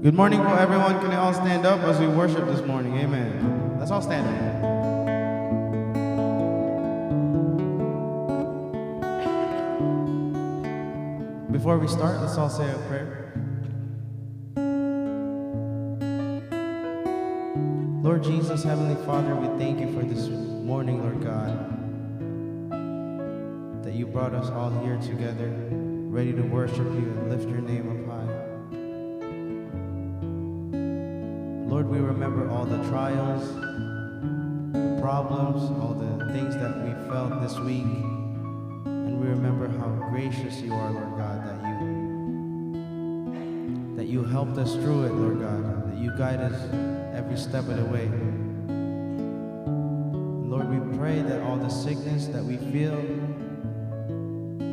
Good morning, everyone. Can you all stand up as we worship this morning? Amen. Let's all stand up. Before we start, let's all say a prayer. Lord Jesus, Heavenly Father, we thank you for this morning, Lord God, that you brought us all here together, ready to worship you and lift your name up high. Lord, we remember all the trials, the problems, all the things that we felt this week, and we remember how gracious you are, Lord God, that you helped us through it, Lord God, that you guide us every step of the way. Lord, we pray that all the sickness that we feel,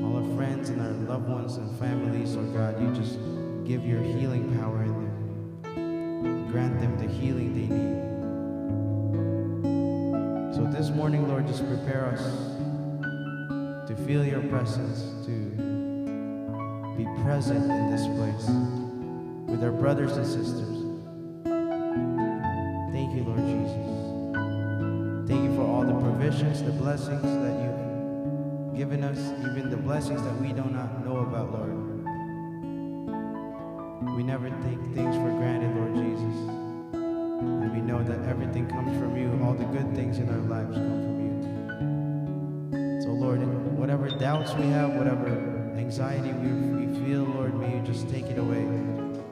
all our friends and our loved ones and families, Lord God, you just give your healing power in them. Grant them the healing they need. So this morning, Lord, just prepare us to feel your presence, to be present in this place with our brothers and sisters. Thank you, Lord Jesus. Thank you for all the provisions, the blessings that you've given us, even the blessings that we do not know about, Lord. We never take things for granted, Lord Jesus. And we know that everything comes from you. All the good things in our lives come from you. So, Lord, whatever doubts we have, whatever anxiety we feel, Lord, may you just take it away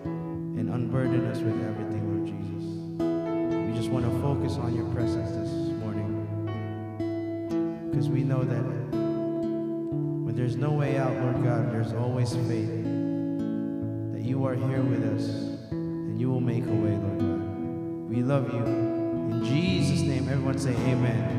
and unburden us with everything, Lord Jesus. We just want to focus on your presence this morning, because we know that when there's no way out, Lord God, there's always faith that you are here with us and you will make a way, Lord God. We love you. In Jesus' name, everyone say amen.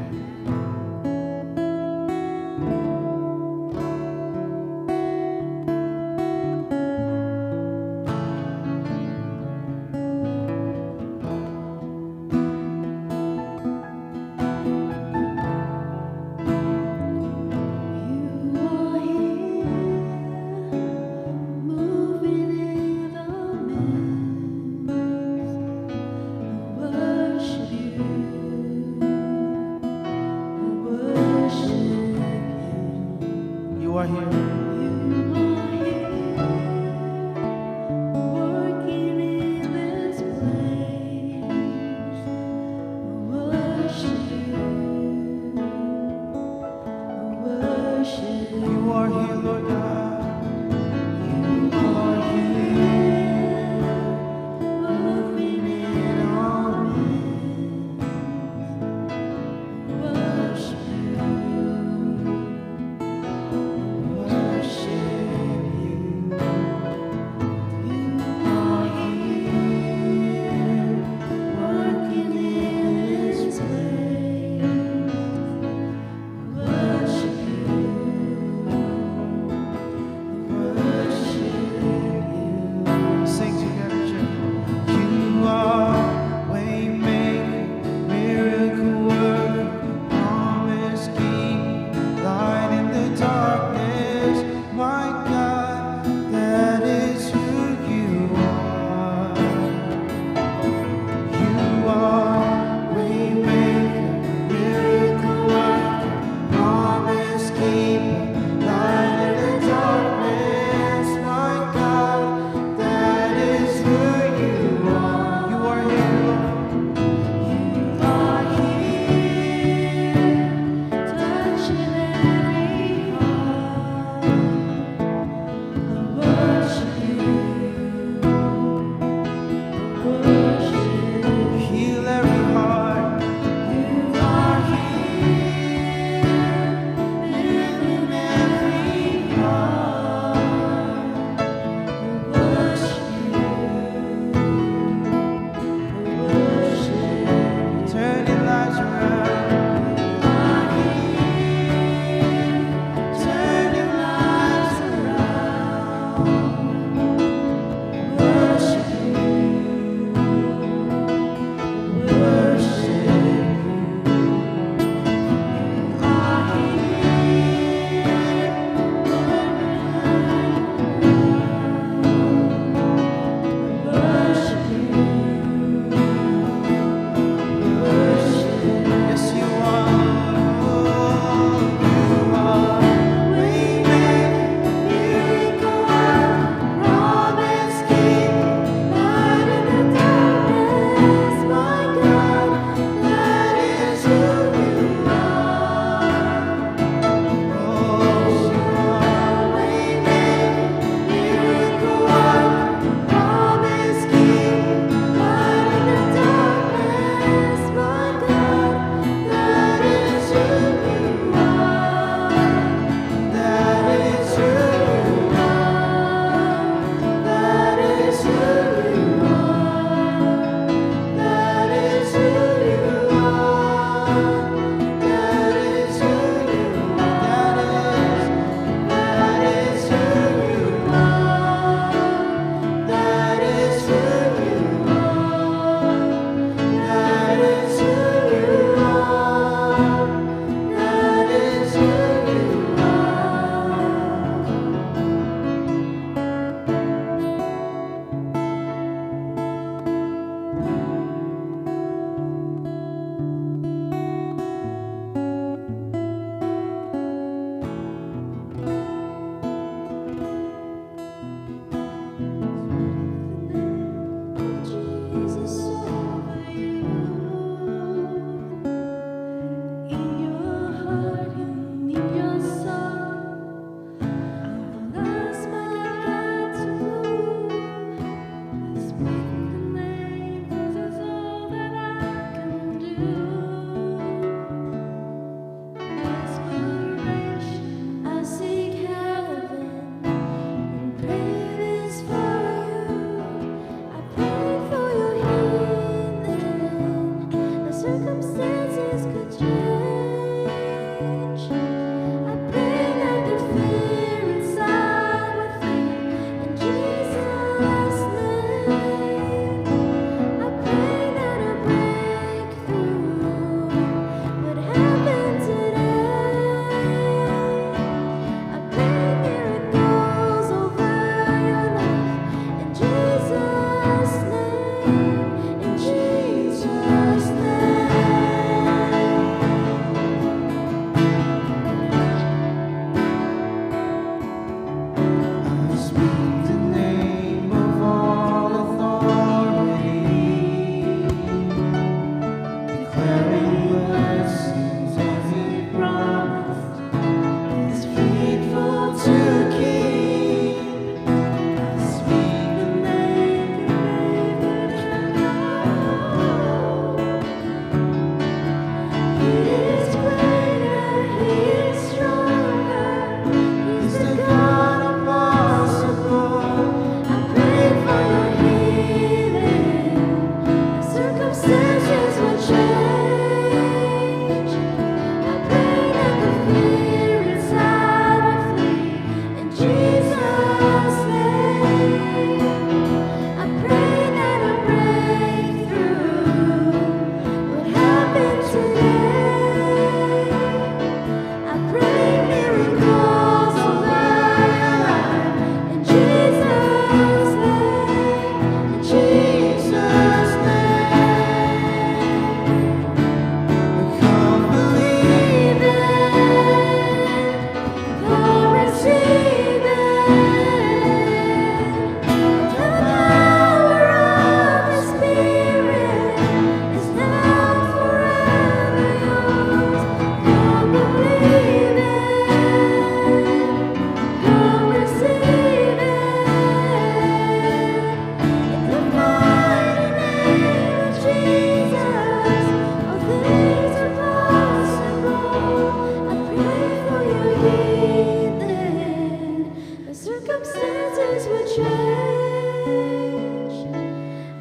circumstances would change.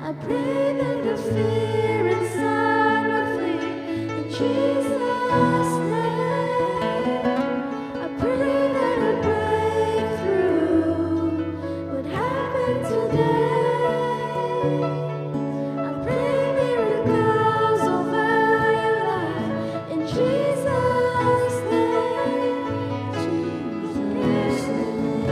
I pray that the fear inside would flee in Jesus' name. I pray that a breakthrough would happen today. I pray miracles over your life in Jesus' name. Jesus' name.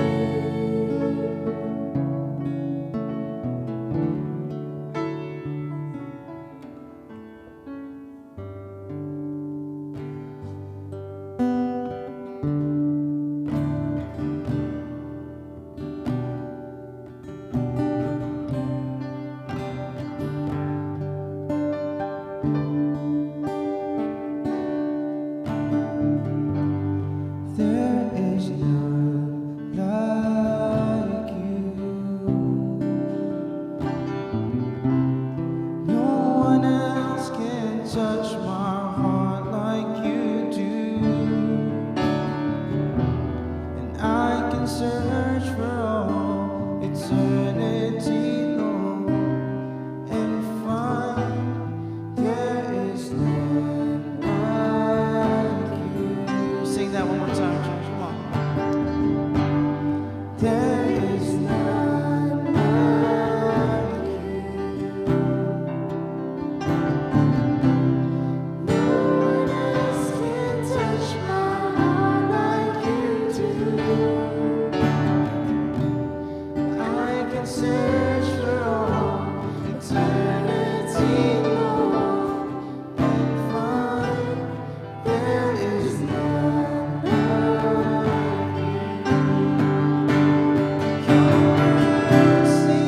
There is none like you. No one else can touch my heart like you do. And I can search for all eternity long and find there is none like you. Sing that one more time, church. Come on. There is none like you. No one else can touch my heart like you do. I can search for all eternity long and find there is none like you. Your mercy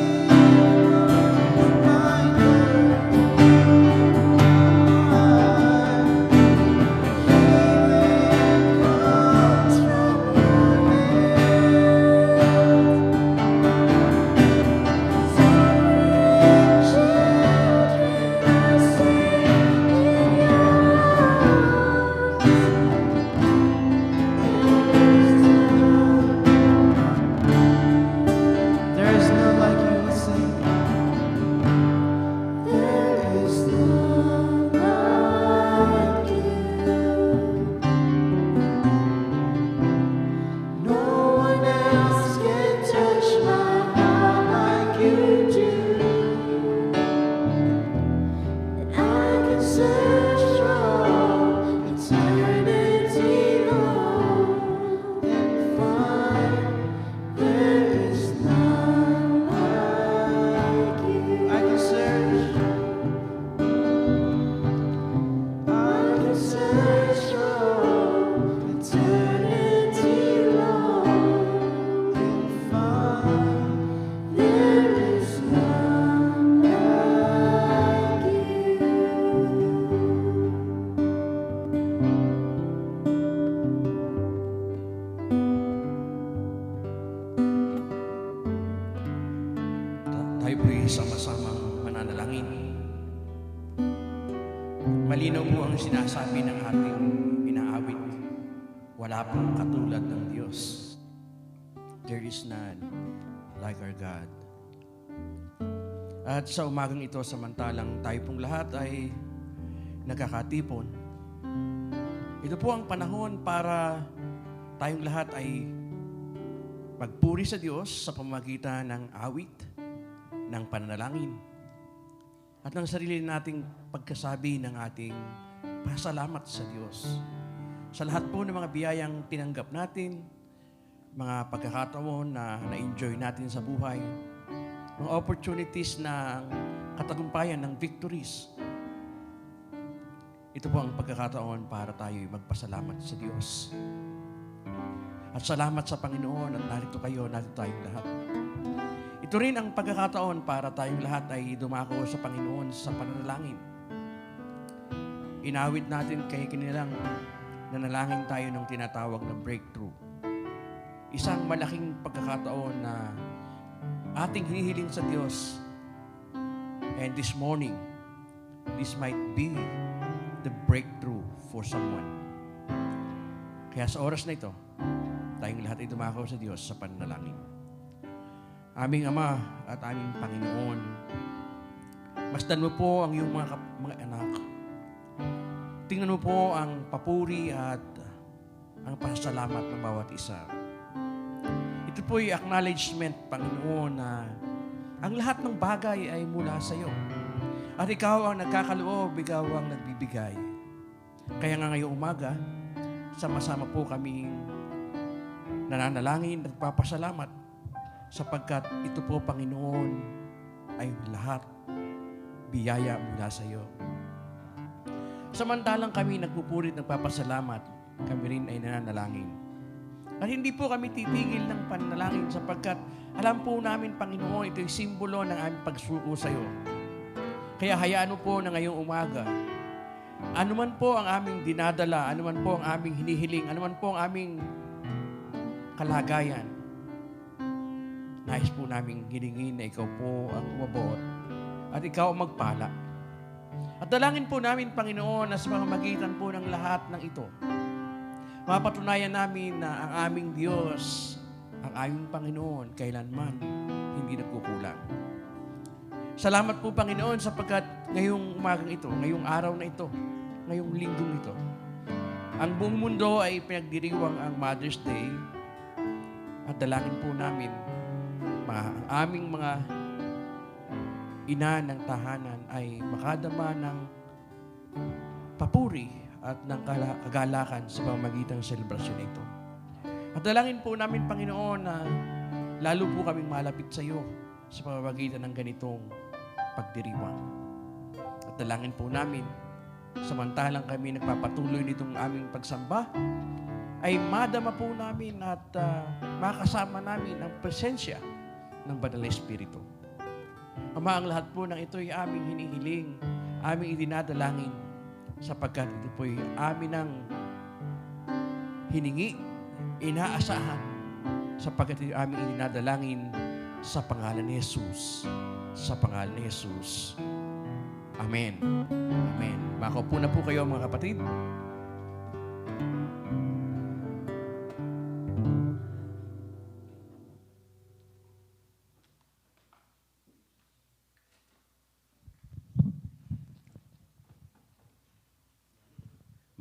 was my healing comes from your There is none like you. Let's sing. There is none like you. No one else can touch my heart like you do. And I can search for all eternity long and find there is none like you. I can search for all eternity long and find there is none like Tayo po'y sama-samang mananalangin. Malinaw po ang sinasabi ng ating inaawit. Wala pong katulad ng Diyos. There is none like our God. At sa umagang ito, samantalang tayo pong lahat ay nagkakatipon, ito po ang panahon para tayong lahat ay magpuri sa Diyos sa pamamagitan ng awit, ng pananalangin, at ng sarili nating pagkasabi ng ating pasalamat sa Diyos. Sa lahat po ng mga biyayang tinanggap natin, mga pagkakataon na na-enjoy natin sa buhay, mga opportunities ng katagumpayan, ng victories. Ito po ang pagkakataon para tayo magpasalamat sa Diyos. At salamat sa Panginoon at narito kayo, narito tayong lahat. Ito rin ang pagkakataon para tayong lahat ay dumako sa Panginoon sa pananalangin. Inawit natin kay kanilang nanalangin tayo ng tinatawag na breakthrough. Isang malaking pagkakataon na ating hinihiling sa Diyos. And this morning, this might be the breakthrough for someone. Kaya sa oras na ito, tayong lahat ay dumakaw sa Diyos sa pananalangin. aming Ama at aming Panginoon, masdan mo po ang iyong mga anak. Tingnan mo po ang papuri at ang pasasalamat ng bawat isa. Ito po'y acknowledgement, Panginoon, na ang lahat ng bagay ay mula sa iyo. At ikaw ang nagkakaloob, ikaw ang nagbibigay. Kaya nga ngayong umaga, sama-sama po kaming nananalangin at nagpapasalamat sapagkat ito po, Panginoon, ay lahat biyaya mula sa iyo. Samantalang kami nagpupurit, nagpapasalamat, kami rin ay nananalangin. At hindi po kami titigil ng panalangin sapagkat alam po namin, Panginoon, ito'y simbolo ng aming pagsuko sa iyo. Kaya hayaan mo po na ngayong umaga, anuman po ang aming dinadala, anuman po ang aming hinihiling, anuman po ang aming kalagayan, nais po namin hilingin na ikaw po ang umabot at ikaw ang magpala. At dalangin po namin, Panginoon, na sa pamamagitan po ng lahat ng ito, mapatunayan namin na ang aming Diyos, ang aming Panginoon, kailanman hindi nagkukulang. Salamat po, Panginoon, sapagkat ngayong umagang ito, ngayong araw na ito, ngayong linggong ito, ang buong mundo ay pinagdiriwang ang Mother's Day at dalangin po namin ang aming mga ina ng tahanan ay makadama ng papuri at ng kagalakan sa pamamagitan ng selebrasyon na ito. At dalangin po namin, Panginoon, na lalo po kaming malapit sa iyo sa pamamagitan ng ganitong pagdiriwang. At dalangin po namin, samantalang kami nagpapatuloy nitong aming pagsamba, ay madama po namin at makasama namin ang presensya ng Banal na Espiritu. Ama, ang lahat po ng ito ay aming hinihiling, aming idinadalangin, sapagkat ito po ay amin ang hiningi, inaasahan, sapagkat ito ay aming idinadalangin sa pangalan ni Jesus. Sa pangalan ni Jesus. Amen. Amen. Makaupo na po kayo, mga kapatid.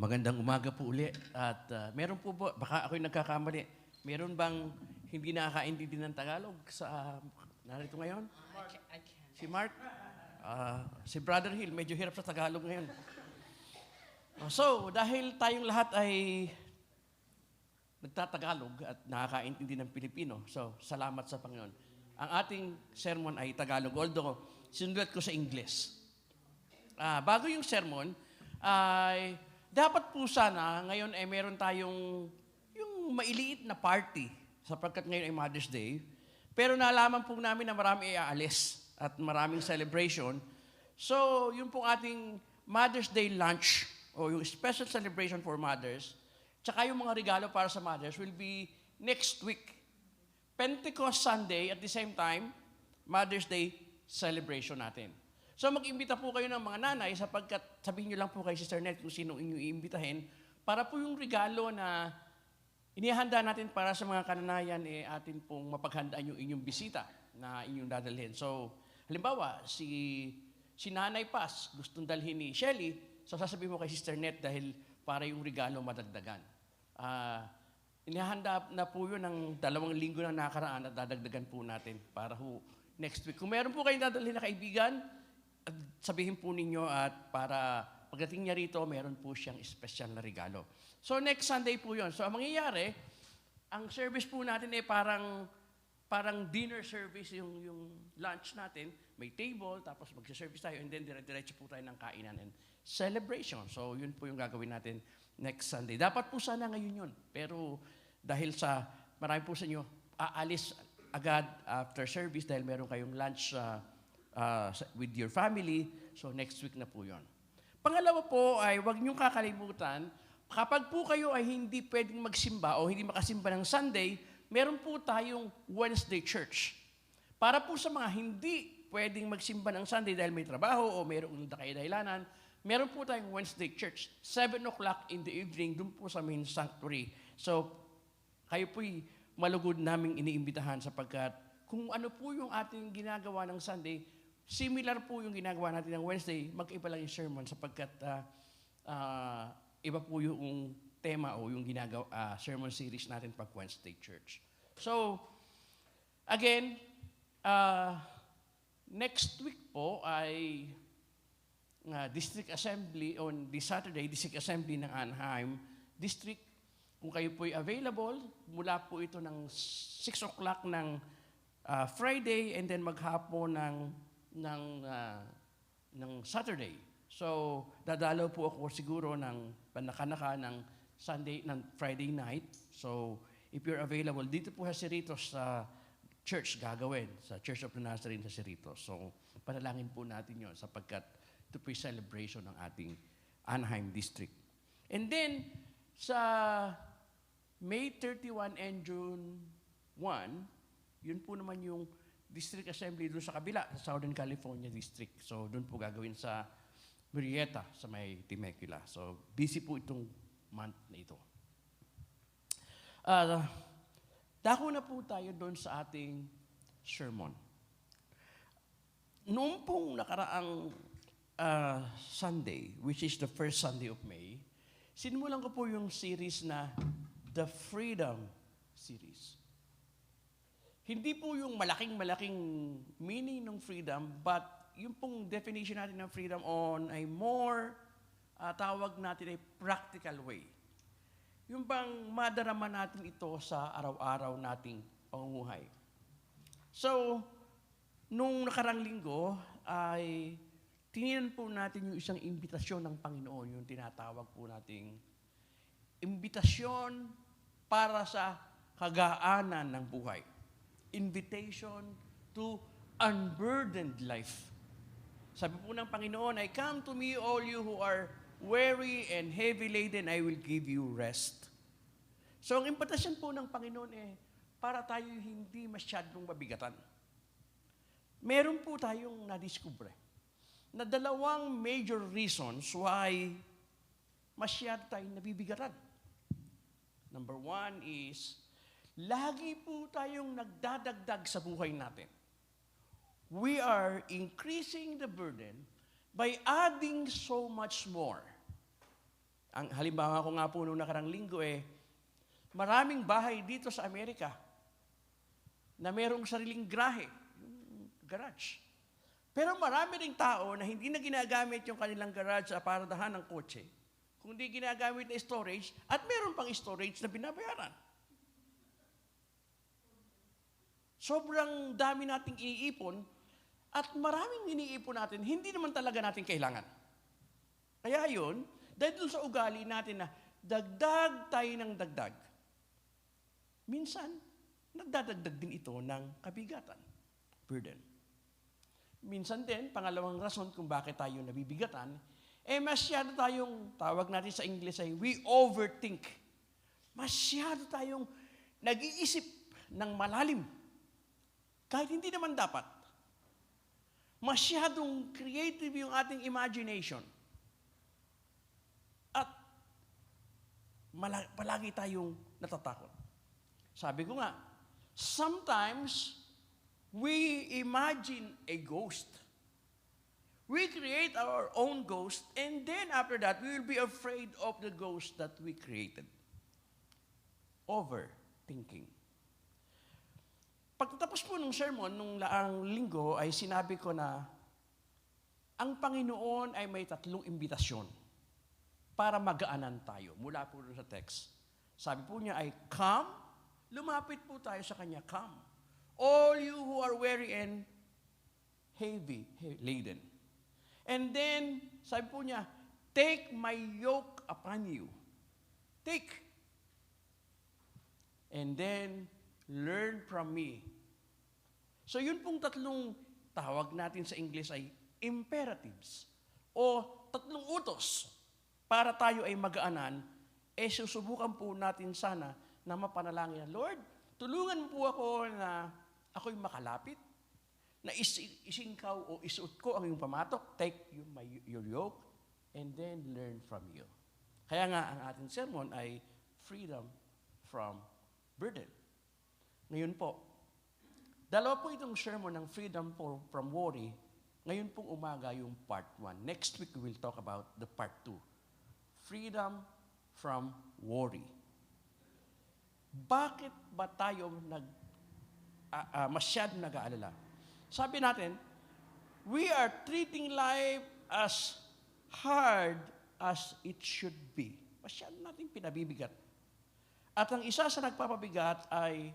Magandang umaga po uli. At meron po baka ako'y nagkakamali, meron bang hindi nakakaintindi ng Tagalog sa narito ngayon? I can. Si Mark? Si Brother Hill, medyo hirap sa Tagalog ngayon. So, dahil tayong lahat ay nagtatagalog at nakakaintindi ng Pilipino, so salamat sa Panginoon. Ang ating sermon ay Tagalog, although sinulat ko sa English. Bago yung sermon, ay dapat po sana, ngayon ay meron tayong yung mailiit na party sapagkat ngayon ay Mother's Day. Pero nalaman po namin na marami ay aalis at maraming celebration. So, yung pong ating Mother's Day lunch o yung special celebration for mothers, tsaka yung mga regalo para sa mothers will be next week. Pentecost Sunday at the same time, Mother's Day celebration natin. So mag-imbita po kayo ng mga nanay sapagkat sabihin nyo lang po kay Sister Ned kung sino inyong iimbitahin para po yung regalo na inihanda natin para sa mga kananayan atin pong mapaghandaan yung inyong bisita na inyong dadalhin. So halimbawa, si Nanay Paz gustong dalhin ni Shelly, so sasabihin mo kay Sister Ned dahil para yung regalo madagdagan. Inihanda na po yun ng 2 linggo na nakaraan at dadagdagan po natin para next week. Kung meron po kayong dadalhin na kaibigan, sabihin po ninyo at para pagdating niya rito, meron po siyang special na regalo. So next Sunday po yun. So ang mangyayari, ang service po natin parang dinner service yung lunch natin. May table, tapos mag-service tayo, and then dire-diretso po tayo ng kainan and celebration. So yun po yung gagawin natin next Sunday. Dapat po sana ngayon yun. Pero dahil sa marami po sa inyo, aalis agad after service dahil meron kayong lunch with your family. So next week na po yon. Pangalawa po ay huwag niyong kakalimutan, kapag po kayo ay hindi pwedeng magsimba o hindi makasimba ng Sunday, meron po tayong Wednesday church. Para po sa mga hindi pwedeng magsimba ng Sunday dahil may trabaho o mayroong dahilanan, meron po tayong Wednesday church, 7 o'clock in the evening, dun po sa main sanctuary. So, kayo po'y malugod naming iniimbitahan sapagkat kung ano po yung ating ginagawa ng Sunday, similar po yung ginagawa natin ng Wednesday, mag-iba lang yung sermon sapagkat iba po yung tema o yung ginagawa sermon series natin pag Wednesday Church. So, again, next week po ay District Assembly on this Saturday, District Assembly ng Anaheim District. Kung kayo po'y available, mula po ito ng 6 o'clock ng Friday and then maghapon ng Saturday. So, dadalaw po ako siguro ng panakanaka ng Friday night. So, if you're available, dito po sa Cerritos sa church gagawin, sa Church of the Nazarene sa Cerritos. So, panalangin po natin yon sapagkat ito po yung celebration ng ating Anaheim District. And then, sa May 31 and June 1, yun po naman yung District Assembly doon sa kabila, sa Southern California District. So, doon po gagawin sa Murrieta, sa may Temecula. So, busy po itong month na ito. Dako na po tayo doon sa ating sermon. Noong pong nakaraang Sunday, which is the first Sunday of May, sinimulan ko po yung series na The Freedom Series. Hindi po yung malaking meaning ng freedom, but yung pong definition natin ng freedom on a more, tawag natin ay practical way. Yung bang madarama natin ito sa araw-araw nating pamumuhay. So, nung nakarang linggo, ay tinignan po natin yung isang imbitasyon ng Panginoon, yung tinatawag po nating imbitasyon para sa kagaanan ng buhay. Invitation to unburdened life. Sabi po ng Panginoon, I come to me, all you who are weary and heavy laden, I will give you rest. So, ang imbitasyon po ng Panginoon para tayo hindi masyadong mabigatan. Meron po tayong nadiskubre na dalawang major reasons why masyado tayong nabibigatan. Number one is, lagi po tayong nagdadagdag sa buhay natin. We are increasing the burden by adding so much more. Ang halimbawa ko nga po nung nakarang linggo maraming bahay dito sa Amerika na merong sariling garahe, yung garage. Pero marami ring tao na hindi na ginagamit yung kanilang garage sa paradahan ng kotse, kundi ginagamit na storage at meron pang storage na binabayaran. Sobrang dami nating iniipon at maraming iniipon natin, hindi naman talaga natin kailangan. Kaya yun, dahil dun sa ugali natin na dagdag tayo ng dagdag, minsan, nagdadagdag din ito ng kabigatan, burden. Minsan din, pangalawang rason kung bakit tayo nabibigatan, masyado tayong, tawag natin sa English ay, we overthink. Masyado tayong nag-iisip ng malalim. Kahit hindi naman dapat. Masyadong creative yung ating imagination. At palagi tayong natatakot. Sabi ko nga, sometimes we imagine a ghost. We create our own ghost, and then after that, we will be afraid of the ghost that we created. Overthinking. Pagtatapos po ng sermon, nung laang linggo, ay sinabi ko na ang Panginoon ay may 3 imbitasyon para magaanan tayo. Mula po sa text. Sabi po niya ay, come. Lumapit po tayo sa Kanya, come. All you who are weary and heavy laden. And then, sabi po niya, take my yoke upon you. Take. And then, learn from me. So yun pong 3 tawag natin sa English ay imperatives o 3 utos para tayo ay magaanan, susubukan po natin sana na mapanalangin, Lord, tulungan po ako na ako'y makalapit, na isingkaw o isuot ko ang iyong pamatok, take your yoke, and then learn from you. Kaya nga, ang ating sermon ay freedom from burden. Ngayon po, Dalawa po itong sermon ng Freedom from Worry. Ngayon pong umaga yung part 1. Next week, we will talk about the part 2. Freedom from Worry. Bakit ba tayo masyadong nag-aalala? Sabi natin, we are treating life as hard as it should be. Masyadong natin pinabibigat. At ang isa sa nagpapabigat ay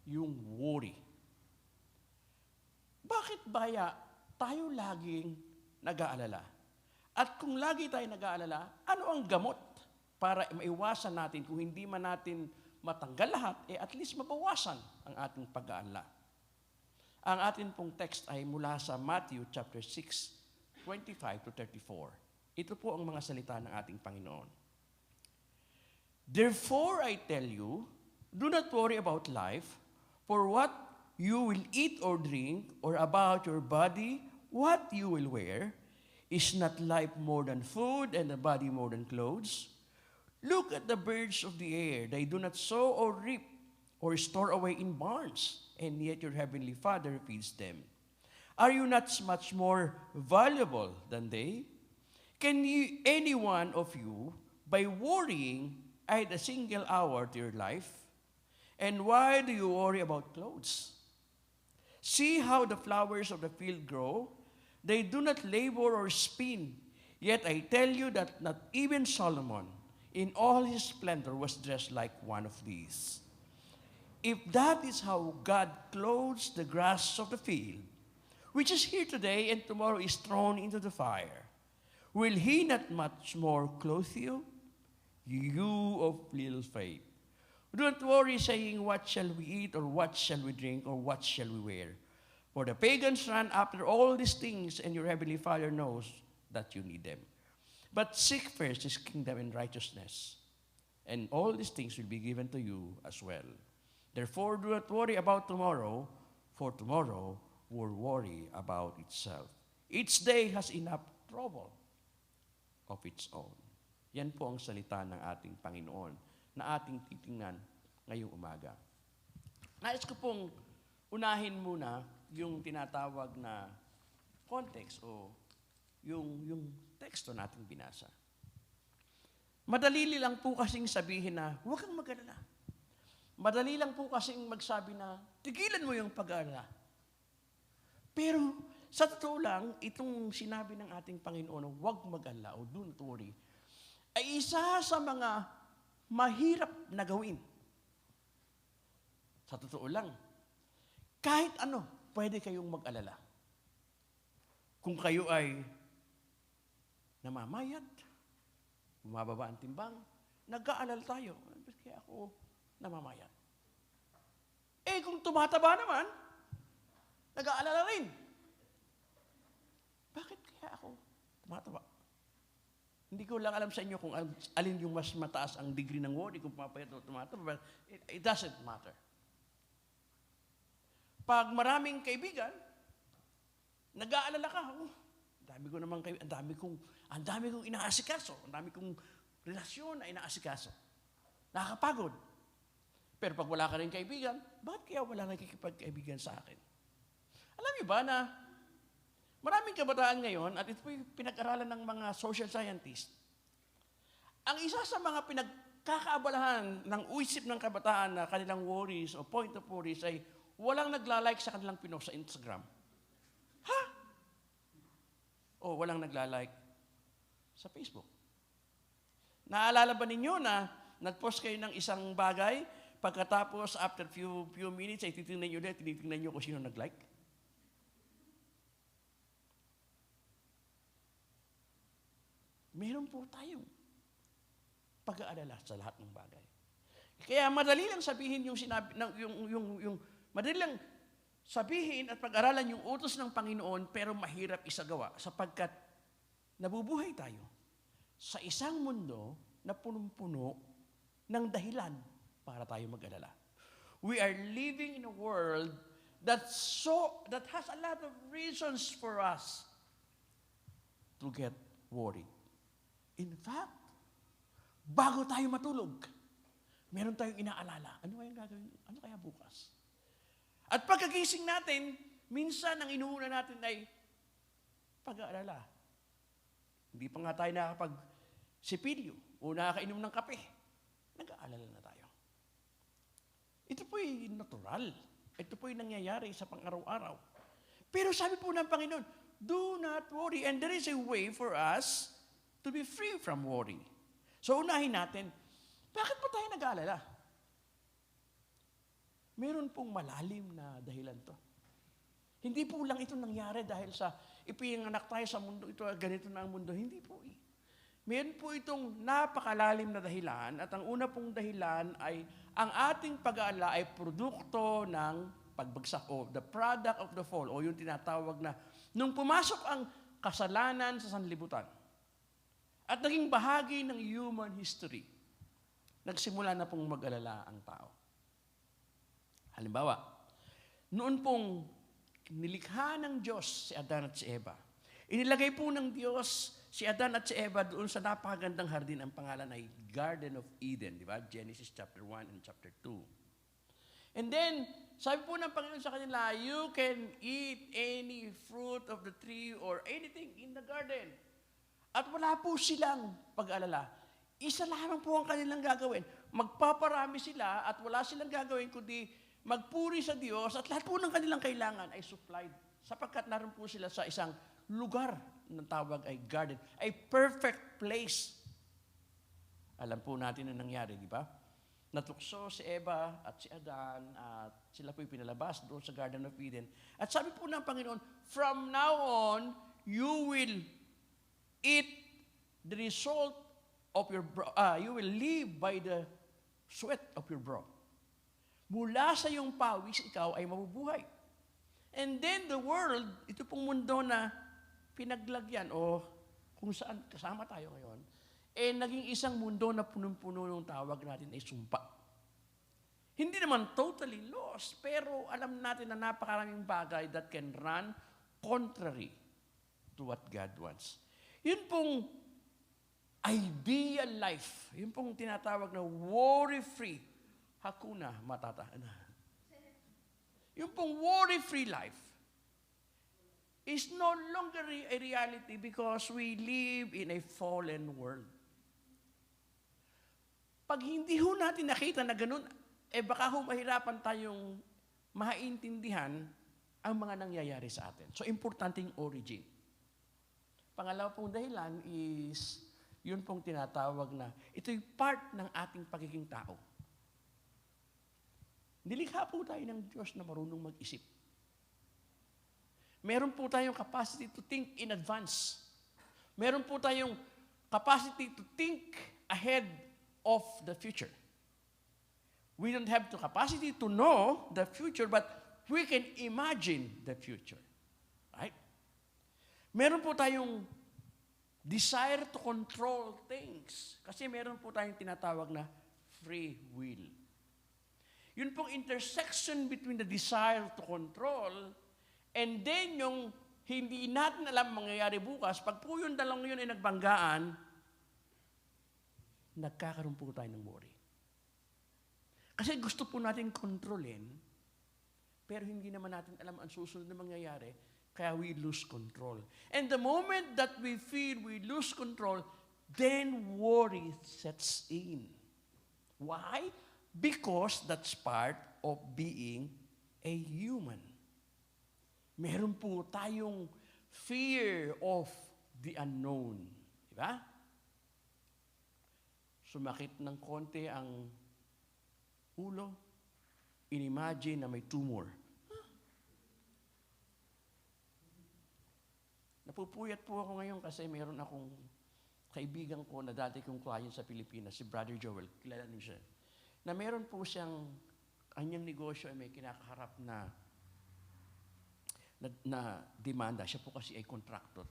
yung worry. Bakit baya tayo laging nag-aalala? At kung lagi tayo nag-aalala, ano ang gamot para maiwasan natin kung hindi man natin matanggal lahat, at least mabawasan ang ating pag-aalala? Ang atin pong text ay mula sa Matthew chapter 6, 25 to 34. Ito po ang mga salita ng ating Panginoon. Therefore I tell you, do not worry about life, for what you will eat or drink, or about your body, what you will wear. Is not life more than food, and the body more than clothes? Look at the birds of the air. They do not sow or reap or store away in barns, and yet your heavenly Father feeds them. Are you not much more valuable than they? Can any one of you, by worrying, add a single hour to your life? And why do you worry about clothes? See how the flowers of the field grow. They do not labor or spin. Yet I tell you that not even Solomon, in all his splendor, was dressed like one of these. If that is how God clothes the grass of the field, which is here today and tomorrow is thrown into the fire, will he not much more clothe you? You of little faith. Do not worry, saying, what shall we eat, or what shall we drink, or what shall we wear? For the pagans run after all these things, and your heavenly Father knows that you need them. But seek first his kingdom and righteousness, and all these things will be given to you as well. Therefore, do not worry about tomorrow, for tomorrow will worry about itself. Each day has enough trouble of its own. Yan po ang salita ng ating Panginoon na ating titingnan ngayong umaga. Nais ko pong unahin muna yung tinatawag na context o yung teksto nating binasa. Madali lang po kasing sabihin na huwag kang mag-alala. Madali lang po kasing magsabi na tigilan mo yung pag-aalala. Pero sa totoo lang, itong sinabi ng ating Panginoon, huwag mag-alala o do not worry, ay isa sa mga mahirap na gawin. Sa totoo lang, kahit ano, pwede kayong mag-alala. Kung kayo ay namamayat, bumababa ang timbang, nag-aalala tayo. Kaya ako namamayat. Eh kung tumataba naman, nag-aalala rin. Bakit kaya ako tumataba? Hindi ko lang alam sa inyo kung alin yung mas mataas ang degree ng worry, kung pumapayat o tumataba, but it doesn't matter. Pag maraming kaibigan, nag-aalala ka, ang dami kong inaasikaso, ang dami kong relasyon na inaasikaso. Nakakapagod. Pero pag wala ka rin kaibigan, bakit kaya wala nakikipagkaibigan sa akin? Alam niyo ba na maraming kabataan ngayon, at ito po'y pinag-aralan ng mga social scientists, ang isa sa mga pinagkakaabalahan ng isip ng kabataan na kanilang worries o point of worries ay walang nagla-like sa kanilang pinost sa Instagram. Ha? O walang nagla-like sa Facebook. Naalala ba ninyo na nag-post kayo ng isang bagay, pagkatapos after few minutes ay tinitingnan nyo kung sino nag-like? Meron po tayong pag-aalala sa lahat ng bagay. Kaya madali lang sabihin yung sinabi, madali lang sabihin at pag-aralan yung utos ng Panginoon, pero mahirap isagawa sapagkat nabubuhay tayo sa isang mundo na punong-puno ng dahilan para tayo mag-alala. We are living in a world that has a lot of reasons for us to get worried. In fact, bago tayo matulog, meron tayong inaalala. Ano kaya gagawin? Ano kaya bukas? At pagkagising natin, minsan ang inuuna natin ay pag-aalala. Hindi pa nga tayo nakakapag-sipilyo o nakakainom ng kape. Nag-aalala na tayo. Ito po'y natural. Ito po'y nangyayari sa pang-araw-araw. Pero sabi po ng Panginoon, do not worry. And there is a way for us to be free from worry. So unahin natin, bakit po tayo nag-aalala? Meron pong malalim na dahilan to. Hindi po lang ito nangyari dahil sa ipinanganak tayo sa mundo, ito ganito na ang mundo. Hindi po eh. Meron po itong napakalalim na dahilan at ang una pong dahilan ay ang ating pag-aalala ay produkto ng pagbagsak o the product of the fall o yung tinatawag na nung pumasok ang kasalanan sa sanlibutan at naging bahagi ng human history, nagsimula na pong mag-alala ang tao. Halimbawa, noon pong nilikha ng Diyos si Adan at si Eva, inilagay po ng Diyos si Adan at si Eva doon sa napakagandang hardin. Ang pangalan ay Garden of Eden, di ba? Genesis chapter 1 and chapter 2. And then, sabi po ng Panginoon sa kanila, you can eat any fruit of the tree or anything in the garden. At wala po silang pag-alala. Isa lamang po ang kanilang gagawin. Magpaparami sila at wala silang gagawin kundi magpuri sa Diyos at lahat po ng kanilang kailangan ay supplied. Sapagkat naroon po sila sa isang lugar ng tawag ay garden. A perfect place. Alam po natin ang nangyari, di ba? Natukso si Eva at si Adan at sila po'y pinalabas doon sa Garden of Eden. At sabi po ng Panginoon, from now on, you will eat the result of your you will live by the sweat of your brow. Mula sa iyong pawis, ikaw ay mabubuhay. And then the world, ito pong mundo na pinaglagyan o kung saan kasama tayo ngayon, naging isang mundo na punong-puno ng tawag natin ay sumpa. Hindi naman totally lost, pero alam natin na napakaraming bagay that can run contrary to what God wants. Yun pong ideal life, yun pong tinatawag na worry-free, Hakuna Matata. Yung pong worry-free life is no longer a reality because we live in a fallen world. Pag hindi ho natin nakita na ganun, baka ho mahirapan tayong maintindihan ang mga nangyayari sa atin. So, importanteng origin. Pangalawa pong dahilan is, yun pong tinatawag na, ito'y part ng ating pagiging tao. Nilikha po tayo ng Diyos na marunong mag-isip. Meron po tayong capacity to think in advance. Meron po tayong capacity to think ahead of the future. We don't have the capacity to know the future, but we can imagine the future. Right? Meron po tayong desire to control things. Kasi meron po tayong tinatawag na free will. Yun pong intersection between the desire to control and then yung hindi natin alam mangyayari bukas, pag po yung dalawang yun ay nagbanggaan, nagkakaroon po tayo ng worry. Kasi gusto po natin kontrolin, pero hindi naman natin alam ang susunod na mangyayari, kaya we lose control. And the moment that we feel we lose control, then worry sets in. Why? Because that's part of being a human. Meron po tayong fear of the unknown. Diba? Sumakit ng konti ang ulo, inimagine na may tumor. Napupuyat po ako ngayon kasi meron akong kaibigan ko na dati kong client sa Pilipinas, si Brother Joel, kilala niyo siya, na meron po siyang kanyang negosyo ay may kinakaharap na demanda. Siya po kasi ay contractor.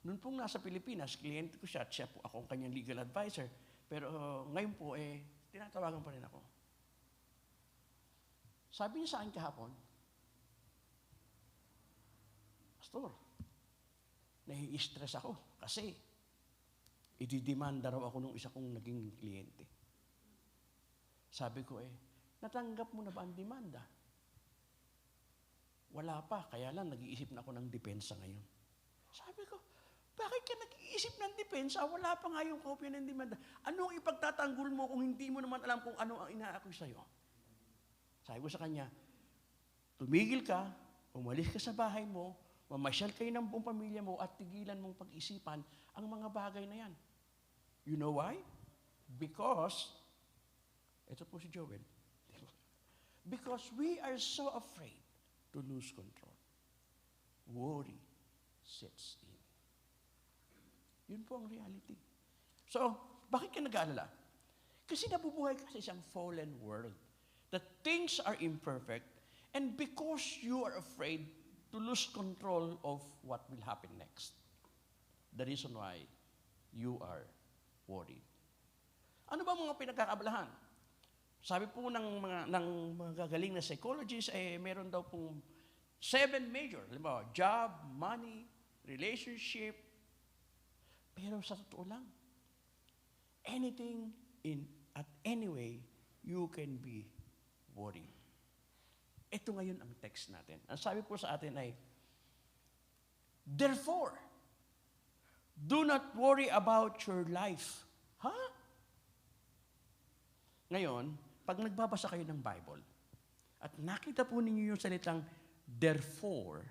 Noon pong nasa Pilipinas, kliyente ko siya at siya po ako ang kanyang legal advisor. Pero ngayon po, tinatawagan pa rin ako. Sabi niya sa akin kahapon, Pastor, nai-stress ako kasi ididemanda raw ako nung isa kong naging kliyente. Sabi ko natanggap mo na ba ang demanda? wala pa. Kaya lang, nag-iisip na ako ng depensa ngayon. Sabi ko, bakit ka nag-iisip ng depensa? Wala pa nga yung kopya ng demanda. Anong ipagtatanggol mo kung hindi mo naman alam kung ano ang inaakoy sa'yo? Sabi ko sa kanya, tumigil ka, umalis ka sa bahay mo, mamasyal kayo ng buong pamilya mo at tigilan mong pag-isipan ang mga bagay na yan. You know why? Because, ito po si Joel, because we are so afraid to lose control. Worry sets in. Yun po ang reality. So, bakit ka nag-aalala? Kasi nabubuhay ka sa isang fallen world. That things are imperfect, and because you are afraid to lose control of what will happen next. The reason why you are worried. Ano ba mga pinagkakaabalahan? Sabi po ng mga gagaling na psychologists, meron daw pong 7 major. Halimbawa, job, money, relationship. Pero sa totoo lang, anything at any way, you can be worried. Ito ngayon ang text natin. Ang sabi po sa atin ay, therefore, do not worry about your life. Ha? Ngayon, pag nagbabasa kayo ng Bible, at nakita po ninyo yung salitang therefore,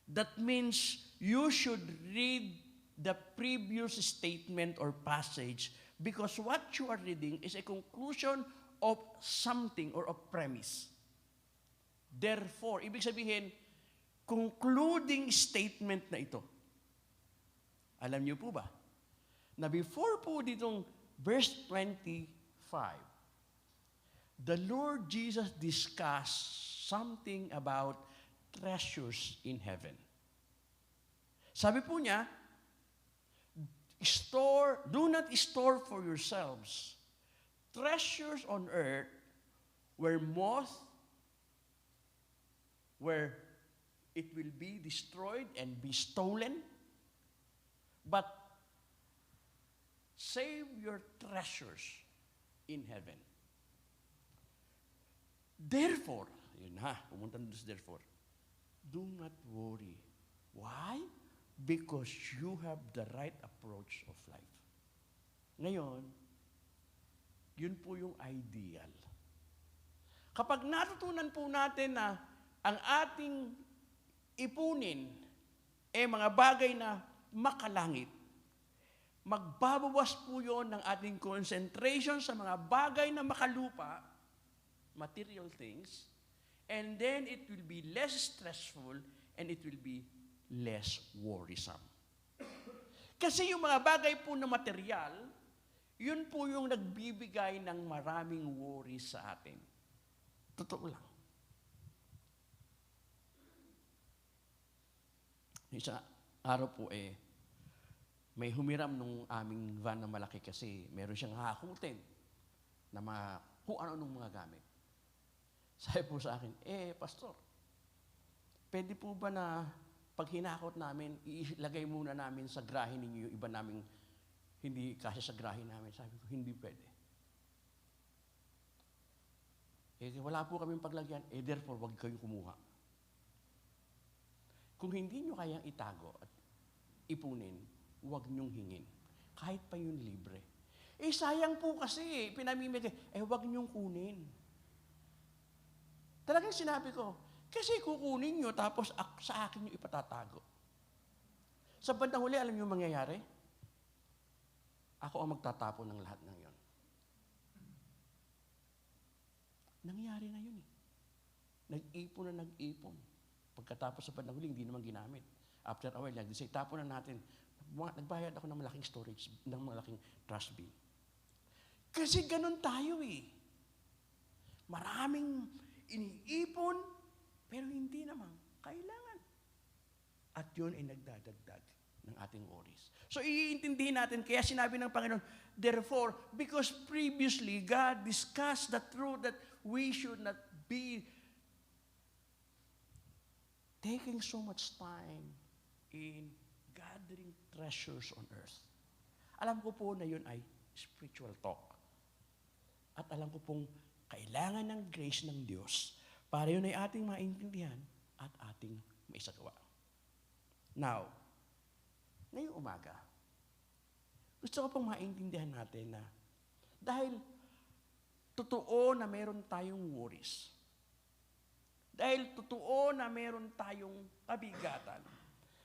that means you should read the previous statement or passage because what you are reading is a conclusion of something or a premise. Therefore, ibig sabihin, concluding statement na ito. Alam niyo po ba, na before po ditong verse 25, the Lord Jesus discussed something about treasures in heaven. Sabi po niya, do not store for yourselves treasures on earth where it will be destroyed and be stolen, but save your treasures in heaven. Therefore, yun ha, pumunta na sa therefore, do not worry. Why? Because you have the right approach of life. Ngayon, yun po yung ideal. Kapag natutunan po natin na ang ating ipunin mga bagay na makalangit, magbabawas po yun ng ating concentration sa mga bagay na makalupa, material things, and then it will be less stressful and it will be less worrisome. Kasi yung mga bagay po na material, yun po yung nagbibigay ng maraming worry sa atin. Totoo lang. Isa araw po may humiram nung aming van na malaki kasi meron siyang hakutin na kung ano-anong mga gamit. Sabi po sa akin, pastor, pwede po ba na pag hinakot namin, ilagay muna namin sa grahe ninyo yung iba naming hindi kasi sa grahe namin. Sabi ko, hindi pwede. Wala po kaming paglagyan, therefore, wag kayong kumuha. Kung hindi nyo kayang itago at ipunin, wag nyong hingin. Kahit pa yung libre. Sayang po kasi, pinamimigay, wag nyong kunin. Talagang sinabi ko, kasi kukunin nyo, tapos sa akin nyo ipatatago. Sa bandang huli, alam nyo mangyayari? Ako ang magtatapon ng lahat ng yon. Nangyari na yun Nag-ipon na nag-ipon. Pagkatapos sa bandang huli, hindi naman ginamit. After a while, nag-decide, tapon na natin. Nagbayad ako ng malaking storage, ng malaking trash bin. Kasi ganun tayo Maraming iniipon, pero hindi naman kailangan. At yun ay nagdadagdag ng ating worries. So, iintindihin natin, kaya sinabi ng Panginoon, therefore, because previously, God discussed the truth that we should not be taking so much time in gathering treasures on earth. Alam ko po na yun ay spiritual talk. At alam ko pong kailangan ng grace ng Diyos para yun ay ating maintindihan at ating maisagawa. Now, ngayong umaga, gusto ko pong maintindihan natin na dahil totoo na meron tayong worries, dahil totoo na meron tayong kabigatan,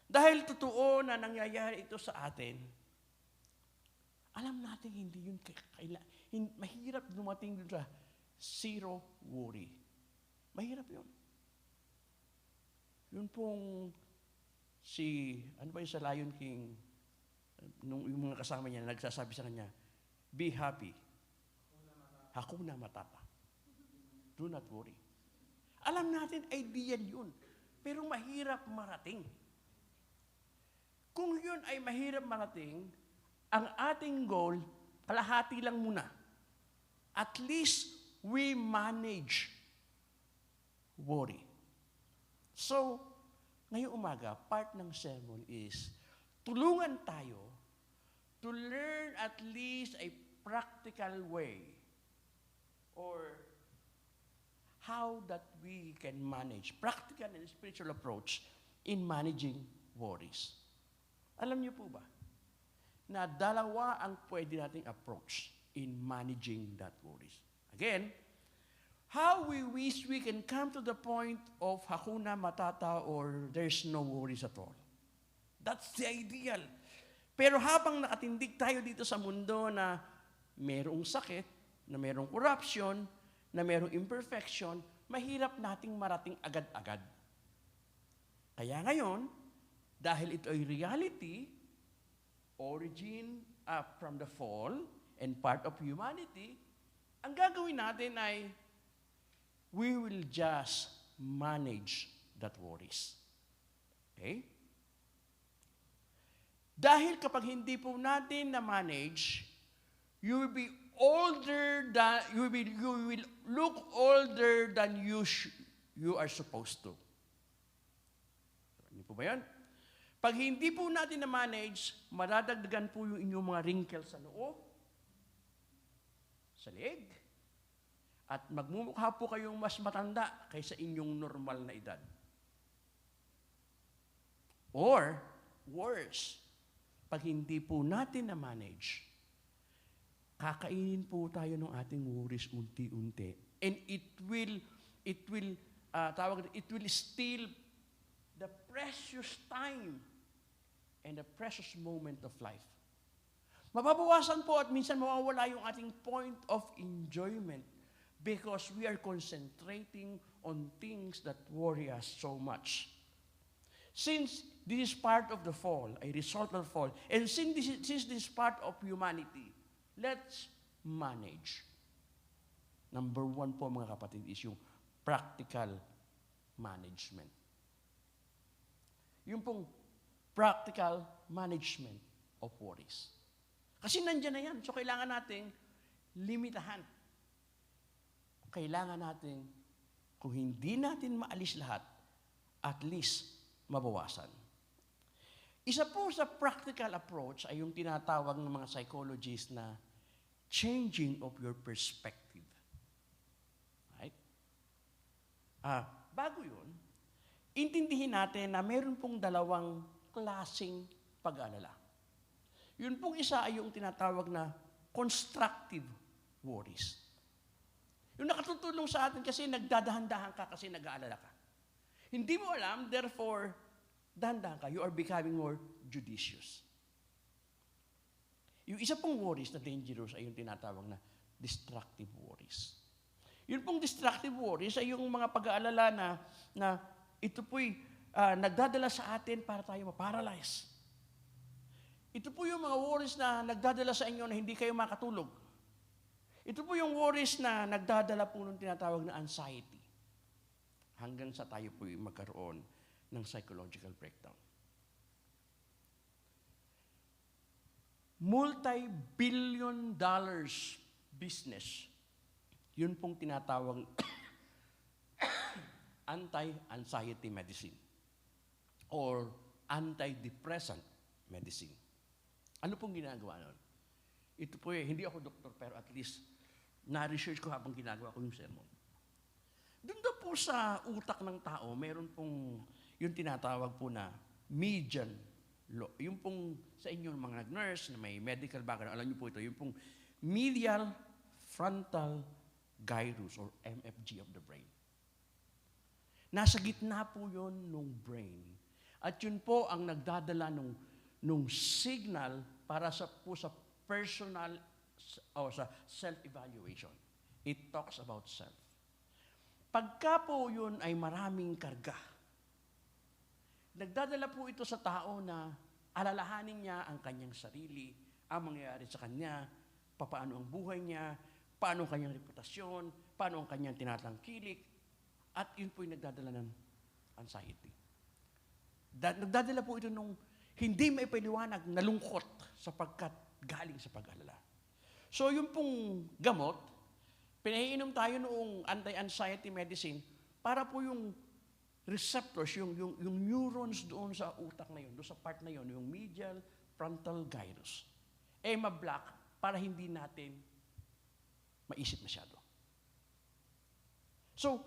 dahil totoo na nangyayari ito sa atin, alam natin hindi yun mahirap dumating dun sa zero worry. Mahirap yun. Yun pong ano ba yung sa Lion King, yung mga kasama niya, nagsasabi sa kanya, be happy. Hakuna Matata. Do not worry. Alam natin, idea yun. Pero mahirap marating. Kung yun ay mahirap marating, ang ating goal, kalahati lang muna. At least, we manage worry. So, ngayong umaga, part ng sermon is, tulungan tayo to learn at least a practical way or how that we can manage, practical and spiritual approach in managing worries. Alam niyo po ba, na dalawa ang pwede nating approach in managing that worries. Again, how we wish we can come to the point of Hakuna Matata or there's no worries at all. That's the ideal. Pero habang nakatindig tayo dito sa mundo na merong sakit, na merong corruption, na merong imperfection, mahirap nating marating agad-agad. Kaya ngayon, dahil ito ay reality, origin from the fall and part of humanity, ang gagawin natin ay we will just manage that worries. Okay? Dahil kapag hindi po natin na-manage, you will be older than, you will look older than you are supposed to. Hindi po ba yan? Pag hindi po natin na-manage, madadagdagan po yung inyong mga wrinkles sa noo, sa leeg, at magmumukha po kayong mas matanda kaysa inyong normal na edad. Or, worse, pag hindi po natin na-manage, kakainin po tayo ng ating worries unti-unti. And it will steal the precious time and the precious moment of life. Mababawasan po at minsan mawawala yung ating point of enjoyment because we are concentrating on things that worry us so much. Since this is part of the fall, a result of the fall, and since this is part of humanity, let's manage. Number one po mga kapatid is yung practical management. Yung pong practical management of worries. Kasi nandiyan na yan. So kailangan nating limitahan. Kailangan natin, kung hindi natin maalis lahat, at least mabawasan. Isa po sa practical approach ay yung tinatawag ng mga psychologists na changing of your perspective. Right? Bago yun, intindihin natin na meron pong dalawang klaseng pag-aalala. Yun pong isa ay yung tinatawag na constructive worries. Yung nakatutulong sa atin kasi nagdadahan-dahan ka kasi nag-aalala ka. Hindi mo alam, therefore, dahan-dahan ka, you are becoming more judicious. Yung isa pong worries na dangerous ay yung tinatawag na destructive worries. Yun pong destructive worries ay yung mga pag-aalala na ito po'y nagdadala sa atin para tayo ma-paralyze. Ito po yung mga worries na nagdadala sa inyo na hindi kayo makatulog. Ito po yung worries na nagdadala po ng tinatawag na anxiety. Hanggang sa tayo po'y magkaroon ng psychological breakdown. Multi-billion dollars business. Yun pong tinatawag anti-anxiety medicine or antidepressant medicine. Ano pong ginagawa nun? Ito po hindi ako doktor pero at least na-research ko habang ginagawa ko yung sermon. Doon daw po sa utak ng tao, meron pong yung tinatawag po na median lobe. Yung pong sa inyo mga nurse na may medical background, alam niyo po ito, yung pong medial frontal gyrus or MFG of the brain. Nasa gitna po yun nung brain. At yun po ang nagdadala nung signal para sa personal o sa self-evaluation. It talks about self. Pagka po yun ay maraming karga, nagdadala po ito sa tao na alalahanin niya ang kanyang sarili, ang mangyayari sa kanya, paano ang buhay niya, paano ang kanyang reputasyon, paano ang kanyang tinatangkilik, at yun po yung nagdadala ng anxiety. Nagdadala po ito nung hindi may paliwanag na lungkot sapagkat galing sa pag-alala. So yung pong gamot, pinaiinom tayo noong anti-anxiety medicine para po yung receptors, yung neurons doon sa utak na yun, doon sa part na yun, yung medial frontal gyrus, ma-block para hindi natin maisip masyado. So,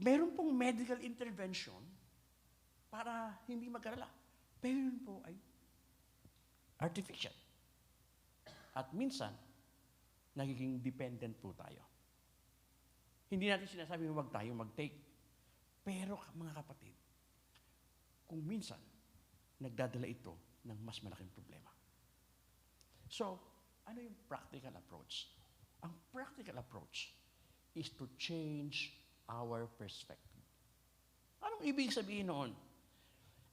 meron pong medical intervention para hindi mag-alala. Pero yun po ay artificial. At minsan, nagiging dependent po tayo. Hindi natin sinasabi huwag tayo mag-take. Pero mga kapatid, kung minsan, nagdadala ito ng mas malaking problema. So, ano yung practical approach? Ang practical approach is to change our perspective. Anong ibig sabihin noon?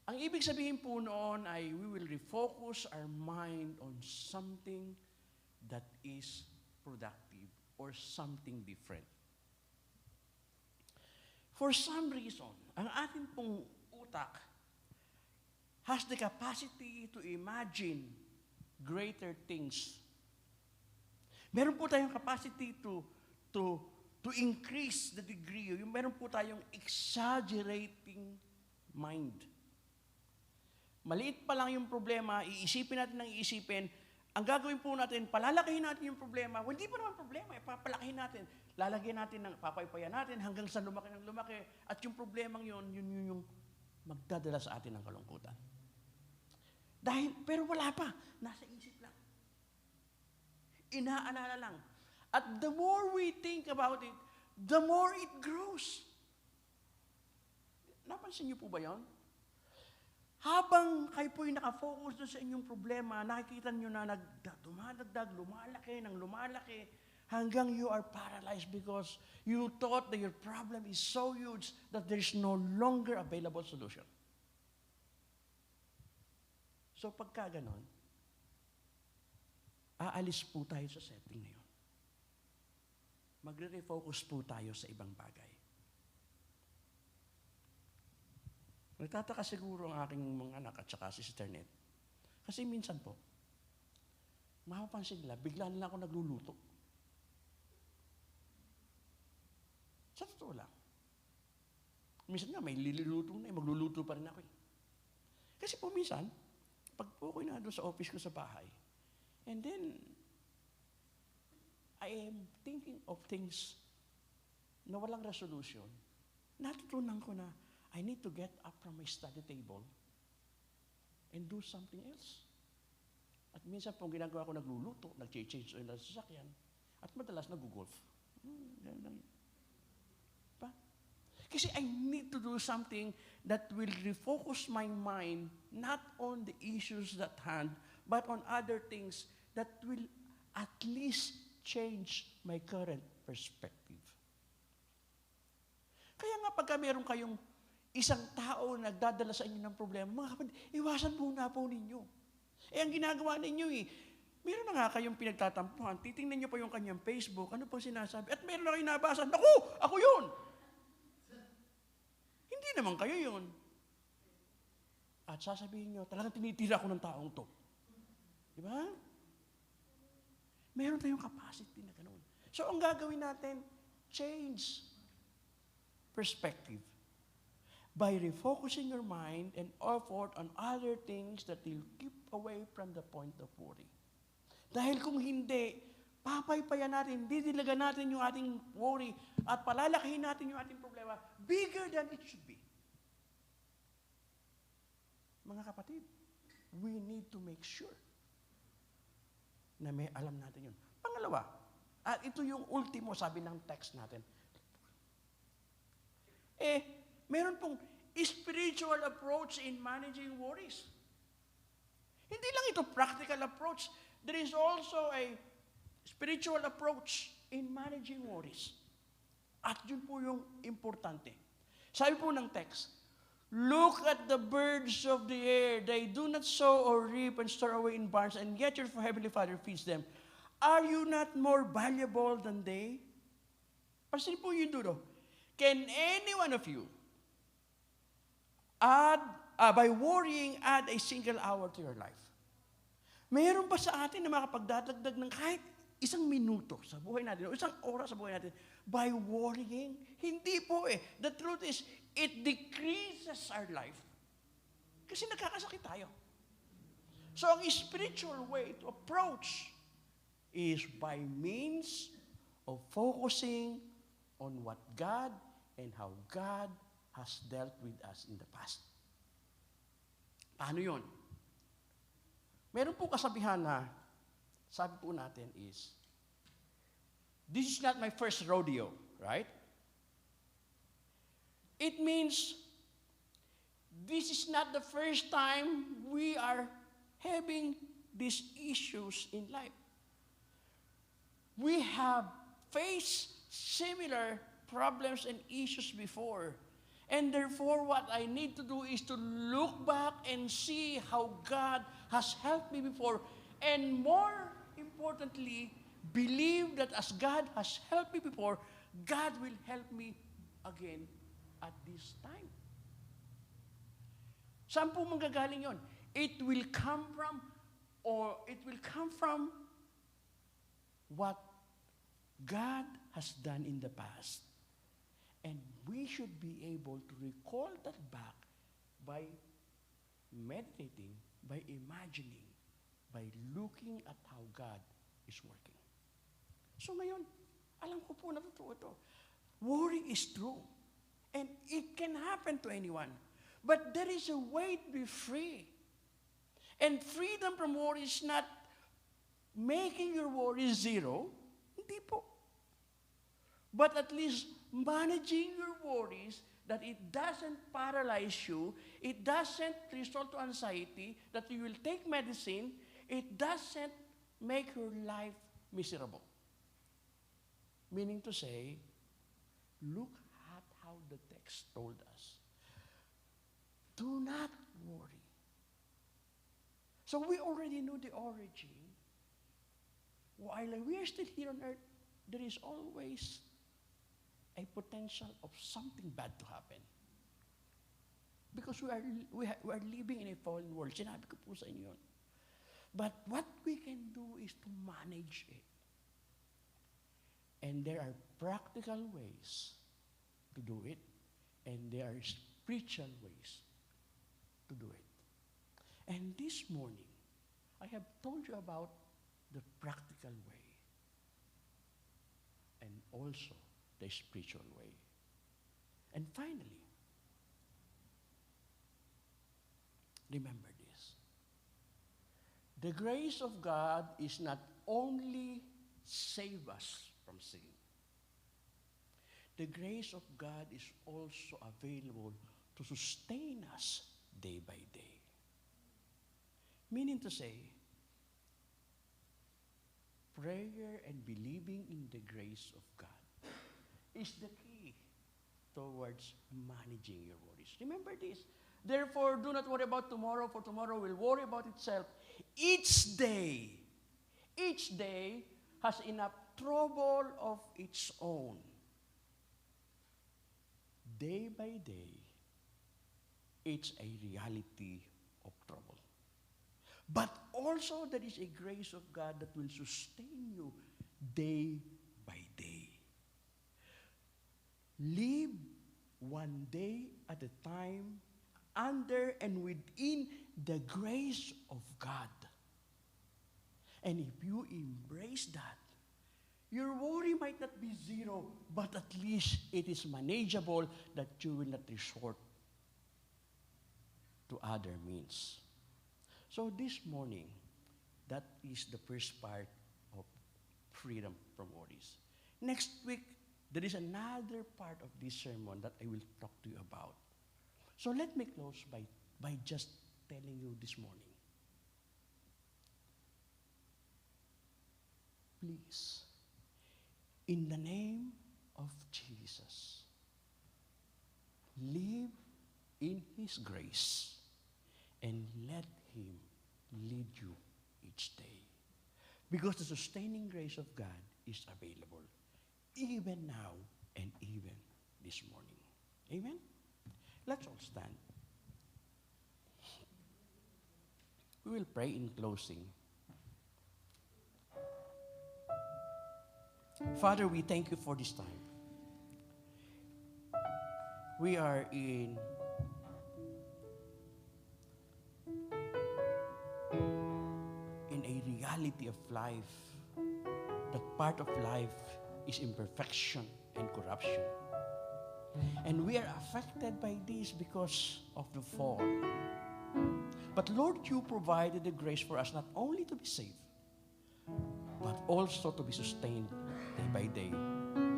Ang ibig sabihin po noon ay we will refocus our mind on something that is productive or something different. For some reason, ang ating pong utak has the capacity to imagine greater things. Meron po tayong capacity to increase the degree. Yung meron po tayong exaggerating mind. Maliit pa lang yung problema, iisipin natin ng iisipin. Ang gagawin po natin, palalakihin natin yung problema. Well, hindi pa naman problema, papalakihin natin. Lalagyan natin, papaypayan natin hanggang sa lumaki ng lumaki. At yung problemang yun yung magdadala sa atin ng kalungkutan. Pero wala pa, nasa isip lang. Inaalala lang. At the more we think about it, the more it grows. Napansin niyo po ba yun? Habang kayo po'y nakafocus doon sa inyong problema, nakikita niyo na dumadagdag, lumalaki, hanggang you are paralyzed because you thought that your problem is so huge that there's no longer available solution. So pagka ganon, aalis po tayo sa setting na yun. Magre-refocus po tayo sa ibang bagay. Nagtataka siguro ang aking mga anak at saka si Sister Net. Kasi minsan po, mapapansin nila, bigla nila ako nagluluto. Sa totoo lang. Minsan nga, may liluluto na, magluluto pa rin ako eh. Kasi po minsan, pag po ako'y na doon sa office ko sa bahay, and then, I am thinking of things na walang resolution, natutunan ko na, I need to get up from my study table and do something else. At minsan po ginagawa ko nagluluto, nag-change oil ng sasakyan, at madalas nag-golf. Ganun lang yun. Pa? Kasi I need to do something that will refocus my mind not on the issues at hand, but on other things that will at least change my current perspective. Kaya nga pagka meron kayong isang tao na nagdadala sa inyo ng problema, mga kapatid, iwasan muna po ninyo. Ang ginagawa ninyo meron na nga kayong pinagtatampuhan, titingnan nyo pa yung kanyang Facebook, ano pang sinasabi, at meron na kayong nabasa, naku, ako yun! Hindi naman kayo yun. At sasabihin nyo, talagang tinitira ko ng taong to. Di ba? Meron tayong capacity na ganoon. So, ang gagawin natin, change perspective. By refocusing your mind and effort on other things that will keep away from the point of worry. Dahil kung hindi, papaypayan natin, didiligan natin yung ating worry, at palalakihin natin yung ating problema bigger than it should be. Mga kapatid, we need to make sure na may alam natin yun. Pangalawa, at ito yung ultimo sabi ng text natin. Meron pong spiritual approach in managing worries. Hindi lang ito practical approach. There is also a spiritual approach in managing worries. At yun po yung importante. Sabi po ng text, look at the birds of the air. They do not sow or reap and store away in barns, and yet your heavenly Father feeds them. Are you not more valuable than they? Pasin po yun doon. Can any one of you by worrying, add a single hour to your life? Mayroon ba sa atin na makapagdadagdag ng kahit isang minuto sa buhay natin, o isang oras sa buhay natin, by worrying? Hindi po eh. The truth is, it decreases our life. Kasi nagkakasakit tayo. So, ang spiritual way to approach is by means of focusing on what God and how God has dealt with us in the past. Paano yun? Meron po kasabihan na, sabi po natin is, this is not my first rodeo, right? It means, this is not the first time we are having these issues in life. We have faced similar problems and issues before. And therefore, what I need to do is to look back and see how God has helped me before. And more importantly, believe that as God has helped me before, God will help me again at this time. Saan po manggagaling yon? It will come from what God has done in the past. And we should be able to recall that back by meditating, by imagining, by looking at how God is working. So ngayon, alam ko po na totoo ito. Worry is true. And it can happen to anyone. But there is a way to be free. And freedom from worry is not making your worry zero. Hindi po. But at least managing your worries that it doesn't paralyze you, it doesn't result to anxiety, that you will take medicine, it doesn't make your life miserable. Meaning to say, look at how the text told us. Do not worry. So we already know the origin. While we are still here on earth, there is always a potential of something bad to happen. Because we are living in a fallen world. Sinabi ko po sa inyo yun. But what we can do is to manage it. And there are practical ways to do it, and there are spiritual ways to do it. And this morning, I have told you about the practical way and also the spiritual way. And finally, remember this. The grace of God is not only save us from sin. The grace of God is also available to sustain us day by day. Meaning to say, prayer and believing in the grace of God is the key towards managing your worries. Remember this. Therefore, do not worry about tomorrow, for tomorrow will worry about itself. Each day has enough trouble of its own. Day by day, it's a reality of trouble. But also there is a grace of God that will sustain you day by day. Live one day at a time under and within the grace of God. And if you embrace that, Your worry might not be zero, but at least it is manageable that you will not resort to other means. So this morning, that is the first part of freedom from worries. Next week, there is another part of this sermon that I will talk to you about. So let me close by just telling you this morning. Please, in the name of Jesus, live in His grace and let Him lead you each day. Because the sustaining grace of God is available even now and even this morning. Amen? Let's all stand. We will pray in closing. Father, we thank you for this time. We are in a reality of life, that part of life is imperfection and corruption. And we are affected by this because of the fall. But Lord, you provided the grace for us not only to be saved, but also to be sustained day by day,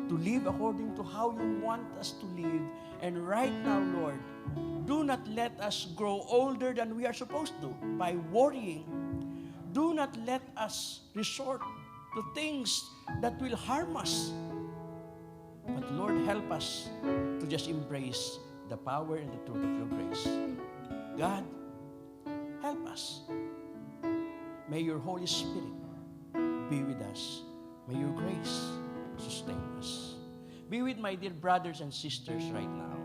to live according to how you want us to live. And right now, Lord, do not let us grow older than we are supposed to by worrying. Do not let us resort to things that will harm us. But Lord, help us to just embrace the power and the truth of your grace. God, help us. May your Holy Spirit be with us. May your grace sustain us. Be with my dear brothers and sisters right now.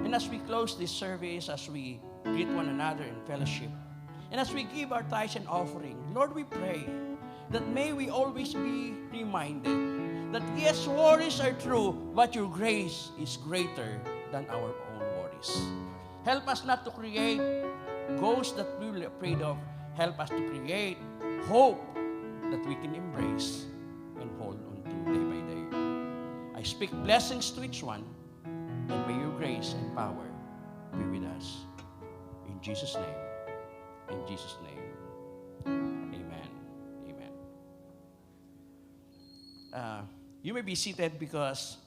And as we close this service, as we greet one another in fellowship, and as we give our tithes and offering, Lord, we pray that may we always be reminded that yes, worries are true, but your grace is greater than our own worries. Help us not to create ghosts that we will be afraid of. Help us to create hope that we can embrace and hold on to day by day. I speak blessings to each one, and may your grace and power be with us. In Jesus' name. In Jesus' name. Amen. Amen. You may be seated because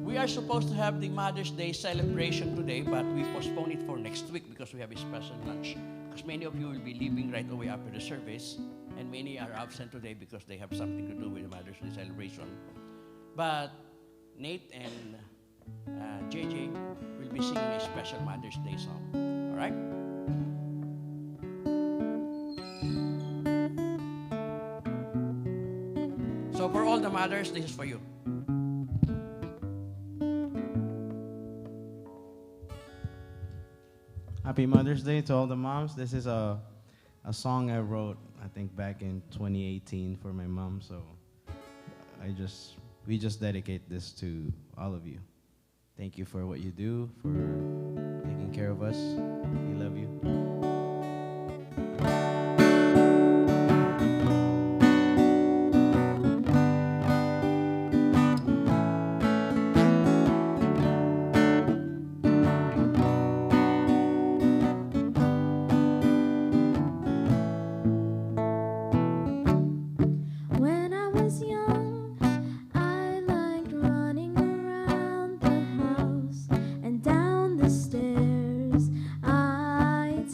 we are supposed to have the Mother's Day celebration today, but we postpone it for next week because we have a special lunch. Because many of you will be leaving right away after the service, and many are absent today because they have something to do with the Mother's Day celebration. But Nate and JJ will be singing a special Mother's Day song. All right? So for all the mothers, this is for you. Happy Mother's Day to all the moms. This is a song I wrote, I think, back in 2018 for my mom. So we just dedicate this to all of you. Thank you for what you do, for taking care of us. We love you. When I was young, I liked running around the house and down the stairs. I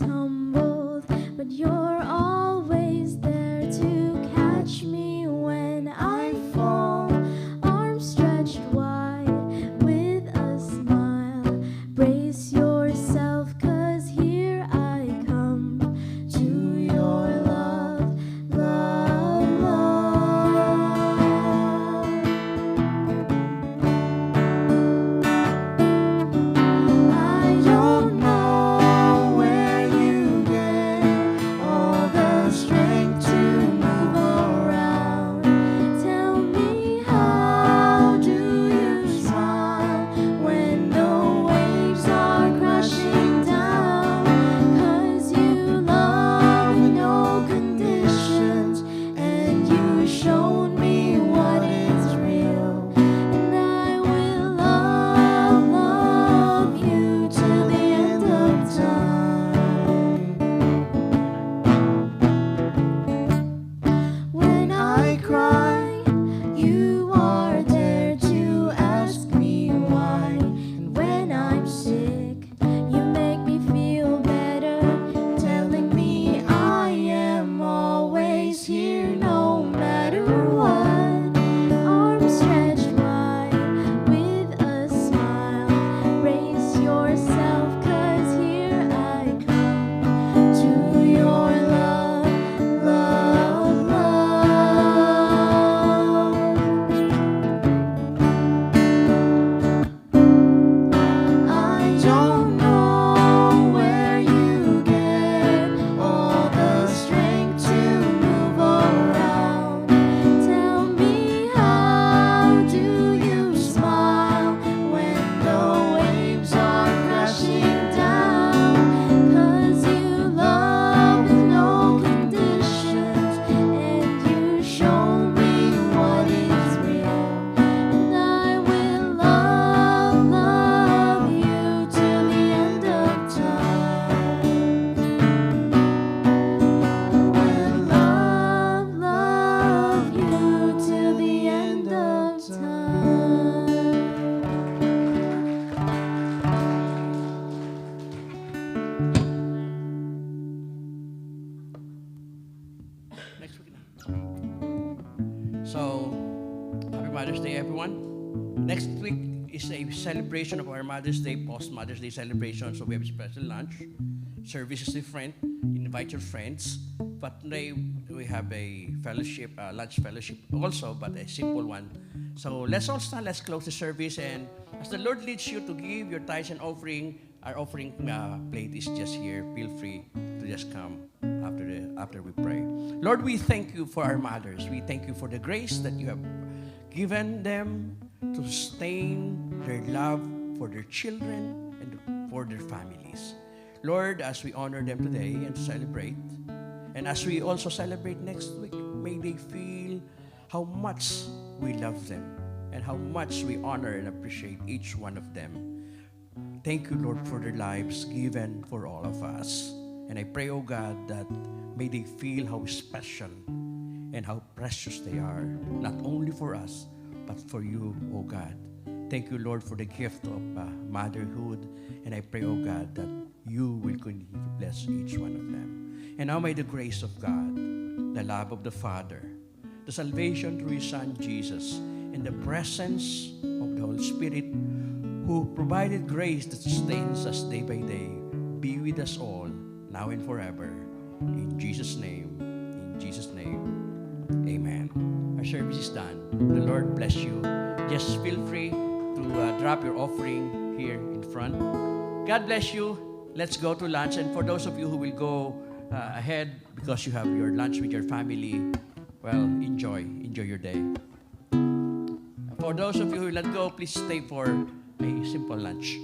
celebration of our Mother's Day, post-Mother's Day celebration. So we have a special lunch. Service is different. Invite your friends. But today we have a fellowship, lunch fellowship also, but a simple one. So let's all stand, let's close the service. And as the Lord leads you to give your tithes and offering, our offering plate is just here. Feel free to just come after we pray. Lord, we thank you for our mothers. We thank you for the grace that you have given them to sustain their love for their children and for their families. Lord, as we honor them today and celebrate, and as we also celebrate next week, may they feel how much we love them and how much we honor and appreciate each one of them. Thank you, Lord, for their lives given for all of us. And I pray, oh God, that may they feel how special and how precious they are, not only for us, but for you, oh God. Thank you, Lord, for the gift of motherhood. And I pray, oh God, that you will continue to bless each one of them. And now may the grace of God, the love of the Father, the salvation through His Son, Jesus, and the presence of the Holy Spirit, who provided grace that sustains us day by day, be with us all, now and forever. In Jesus' name, amen. Our service is done. The Lord bless you. Just feel free to drop your offering here in front. God bless you. Let's go to lunch. And for those of you who will go ahead because you have your lunch with your family, well, enjoy your day. For those of you who will not go, please stay for a simple lunch.